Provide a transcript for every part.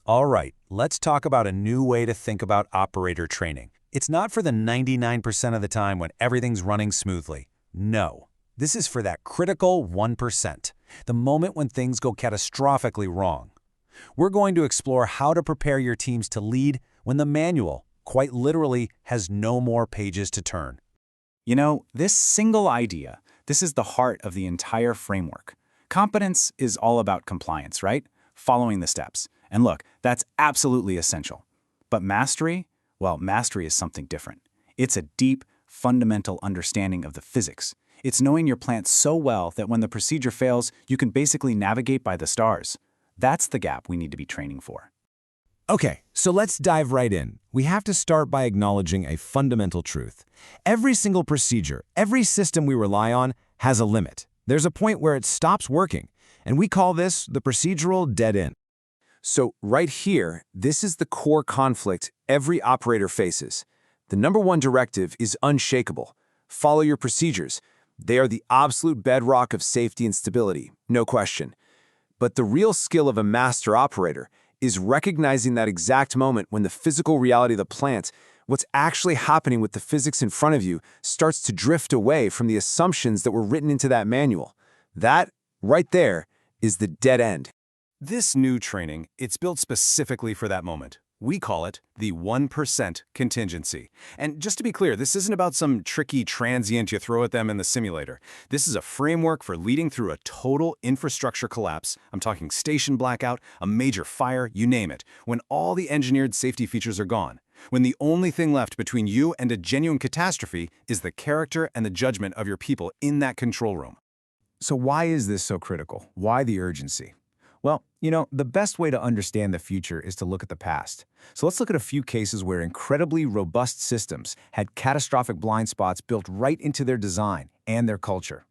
All right, let's talk about a new way to think about operator training. It's not for the 99% of the time when everything's running smoothly. No, this is for that critical 1%, the moment when things go catastrophically wrong. We're going to explore how to prepare your teams to lead when the manual, quite literally, has no more pages to turn. You know, this single idea, this is the heart of the entire framework. Competence is all about compliance, right? Following the steps. And look, that's absolutely essential. But mastery? Well, mastery is something different. It's a deep, fundamental understanding of the physics. It's knowing your plant so well that when the procedure fails, you can basically navigate by the stars. That's the gap we need to be training for. Okay, so let's dive right in. We have to start by acknowledging a fundamental truth. Every single procedure, every system we rely on has a limit. There's a point where it stops working, and we call this the procedural dead end. So right here, this is the core conflict every operator faces. The number one directive is unshakable. Follow your procedures. They are the absolute bedrock of safety and stability, no question. But the real skill of a master operator is recognizing that exact moment when the physical reality of the plant, what's actually happening with the physics in front of you, starts to drift away from the assumptions that were written into that manual. That, right there, is the dead end. This new training, it's built specifically for that moment. We call it the 1% contingency. And just to be clear, this isn't about some tricky transient you throw at them in the simulator. This is a framework for leading through a total infrastructure collapse. I'm talking station blackout, a major fire, you name it, when all the engineered safety features are gone. When the only thing left between you and a genuine catastrophe is the character and the judgment of your people in that control room. So why is this so critical? Why the urgency? Well, you know, the best way to understand the future is to look at the past. So let's look at a few cases where incredibly robust systems had catastrophic blind spots built right into their design and their culture.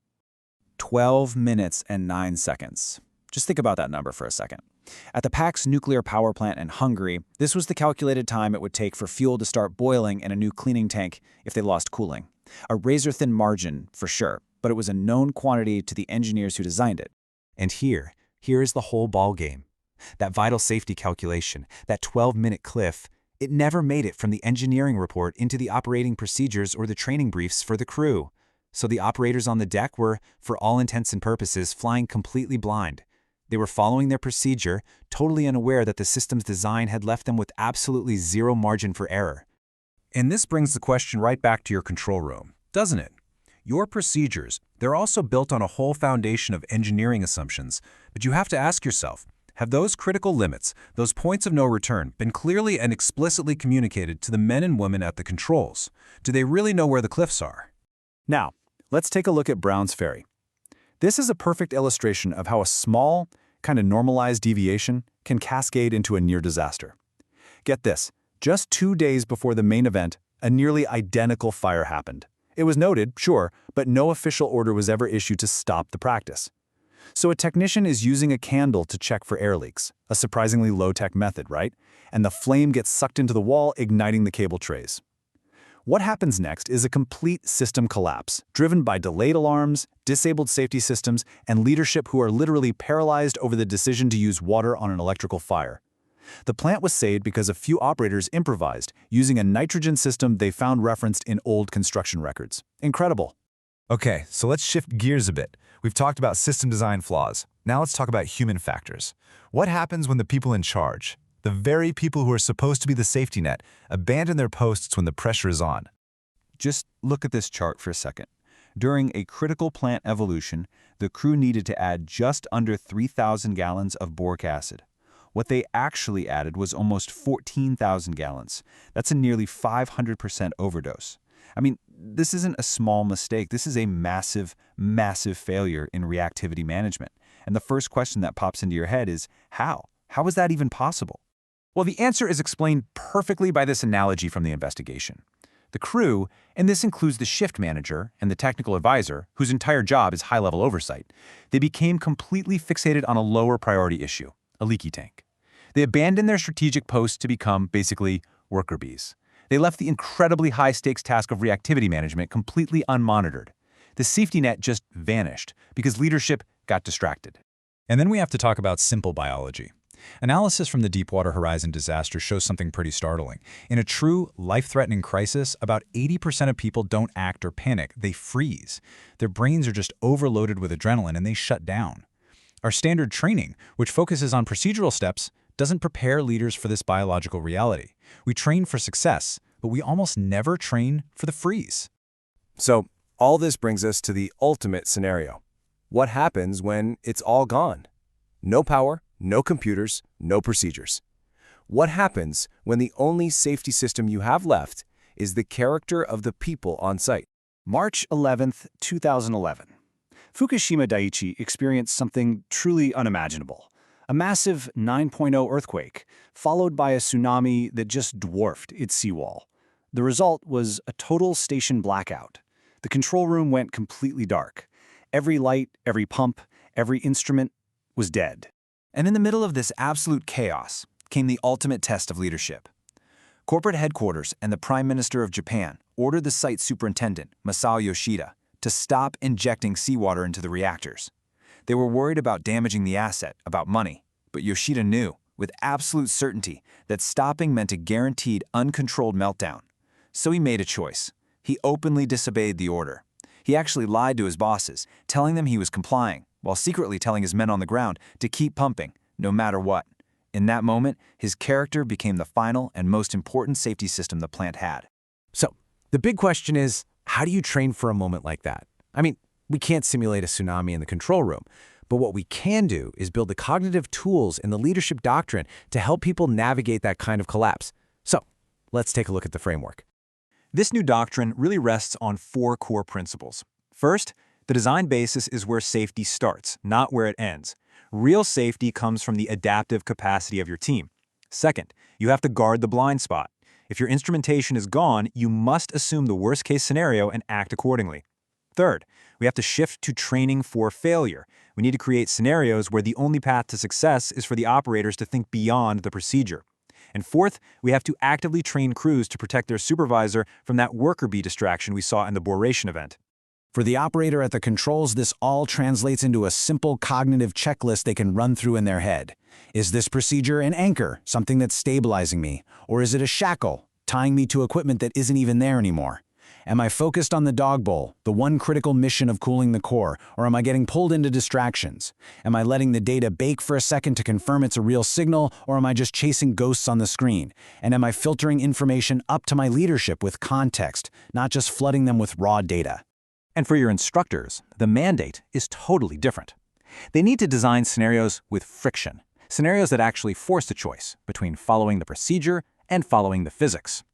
12 minutes and 9 seconds. Just think about that number for a second. At the Paks nuclear power plant in Hungary, this was the calculated time it would take for fuel to start boiling in a new cleaning tank if they lost cooling. A razor-thin margin, for sure, but it was a known quantity to the engineers who designed it. And here is the whole ball game. That vital safety calculation, that 12-minute cliff, it never made it from the engineering report into the operating procedures or the training briefs for the crew. So the operators on the deck were, for all intents and purposes, flying completely blind. They were following their procedure, totally unaware that the system's design had left them with absolutely zero margin for error. And this brings the question right back to your control room, doesn't it? Your procedures, they're also built on a whole foundation of engineering assumptions, but you have to ask yourself, have those critical limits, those points of no return, been clearly and explicitly communicated to the men and women at the controls? Do they really know where the cliffs are? Now, let's take a look at Brown's Ferry. This is a perfect illustration of how a small, kind of normalized deviation can cascade into a near disaster. Get this, just 2 days before the main event, a nearly identical fire happened. It was noted, sure, but no official order was ever issued to stop the practice. So a technician is using a candle to check for air leaks, a surprisingly low-tech method, right? And the flame gets sucked into the wall, igniting the cable trays. What happens next is a complete system collapse, driven by delayed alarms, disabled safety systems, and leadership who are literally paralyzed over the decision to use water on an electrical fire. The plant was saved because a few operators improvised, using a nitrogen system they found referenced in old construction records. Incredible. Okay, so let's shift gears a bit. We've talked about system design flaws. Now let's talk about human factors. What happens when the people in charge, the very people who are supposed to be the safety net, abandon their posts when the pressure is on? Just look at this chart for a second. During a critical plant evolution, the crew needed to add just under 3,000 gallons of boric acid. What they actually added was almost 14,000 gallons. That's a nearly 500% overdose. I mean, this isn't a small mistake. This is a massive, massive failure in reactivity management. And the first question that pops into your head is, how? How is that even possible? Well, the answer is explained perfectly by this analogy from the investigation. The crew, and this includes the shift manager and the technical advisor, whose entire job is high-level oversight, they became completely fixated on a lower priority issue, a leaky tank. They abandoned their strategic posts to become, basically, worker bees. They left the incredibly high-stakes task of reactivity management completely unmonitored. The safety net just vanished because leadership got distracted. And then we have to talk about simple biology. Analysis from the Deepwater Horizon disaster shows something pretty startling. In a true, life-threatening crisis, about 80% of people don't act or panic, they freeze. Their brains are just overloaded with adrenaline and they shut down. Our standard training, which focuses on procedural steps, doesn't prepare leaders for this biological reality. We train for success, but we almost never train for the freeze. So, all this brings us to the ultimate scenario. What happens when it's all gone? No power, no computers, no procedures. What happens when the only safety system you have left is the character of the people on site? March 11th, 2011. Fukushima Daiichi experienced something truly unimaginable. A massive 9.0 earthquake, followed by a tsunami that just dwarfed its seawall. The result was a total station blackout. The control room went completely dark. Every light, every pump, every instrument was dead. And in the middle of this absolute chaos came the ultimate test of leadership. Corporate headquarters and the Prime Minister of Japan ordered the site superintendent, Masao Yoshida, to stop injecting seawater into the reactors. They were worried about damaging the asset, about money, but Yoshida knew, with absolute certainty, that stopping meant a guaranteed, uncontrolled meltdown. So he made a choice. He openly disobeyed the order. He actually lied to his bosses, telling them he was complying, while secretly telling his men on the ground to keep pumping, no matter what. In that moment, his character became the final and most important safety system the plant had. So, the big question is, how do you train for a moment like that? I mean, we can't simulate a tsunami in the control room, but what we can do is build the cognitive tools and the leadership doctrine to help people navigate that kind of collapse. So, let's take a look at the framework. This new doctrine really rests on 4 core principles. First, the design basis is where safety starts, not where it ends. Real safety comes from the adaptive capacity of your team. Second, you have to guard the blind spot. If your instrumentation is gone, you must assume the worst-case scenario and act accordingly. Third, we have to shift to training for failure. We need to create scenarios where the only path to success is for the operators to think beyond the procedure. And fourth, we have to actively train crews to protect their supervisor from that worker bee distraction we saw in the boration event. For the operator at the controls, this all translates into a simple cognitive checklist they can run through in their head. Is this procedure an anchor, something that's stabilizing me? Or is it a shackle, tying me to equipment that isn't even there anymore? Am I focused on the dog bowl, the one critical mission of cooling the core, or am I getting pulled into distractions? Am I letting the data bake for a second to confirm it's a real signal, or am I just chasing ghosts on the screen? And am I filtering information up to my leadership with context, not just flooding them with raw data? And for your instructors, the mandate is totally different. They need to design scenarios with friction, scenarios that actually force a choice between following the procedure and following the physics.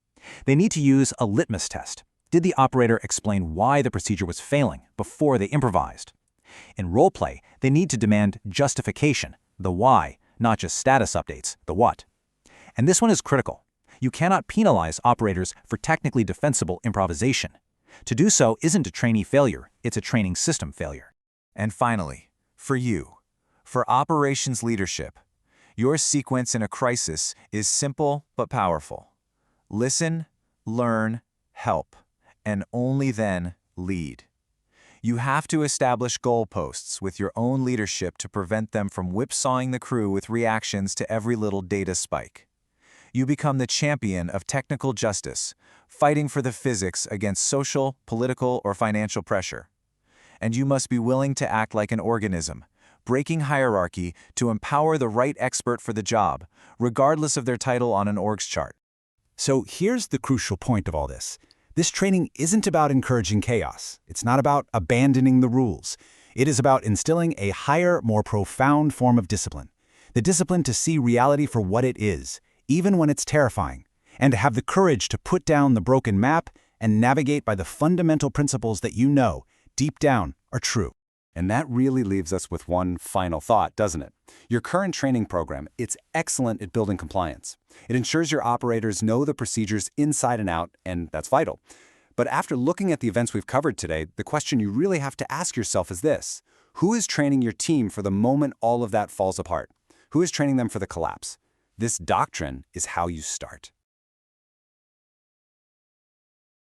They need to use a litmus test. Did the operator explain why the procedure was failing before they improvised? In roleplay, they need to demand justification, the why, not just status updates, the what. And this one is critical. You cannot penalize operators for technically defensible improvisation. To do so isn't a trainee failure, it's a training system failure. And finally, for you, for operations leadership, your sequence in a crisis is simple but powerful. Listen, learn, help, and only then lead. You have to establish goalposts with your own leadership to prevent them from whipsawing the crew with reactions to every little data spike. You become the champion of technical justice, fighting for the physics against social, political, or financial pressure. And you must be willing to act like an organism, breaking hierarchy to empower the right expert for the job, regardless of their title on an org's chart. So here's the crucial point of all this. This training isn't about encouraging chaos. It's not about abandoning the rules. It is about instilling a higher, more profound form of discipline. The discipline to see reality for what it is, even when it's terrifying, and to have the courage to put down the broken map and navigate by the fundamental principles that you know, deep down, are true. And that really leaves us with one final thought, doesn't it? Your current training program, it's excellent at building compliance. It ensures your operators know the procedures inside and out, and that's vital. But after looking at the events we've covered today, the question you really have to ask yourself is this: who is training your team for the moment all of that falls apart? Who is training them for the collapse? This doctrine is how you start.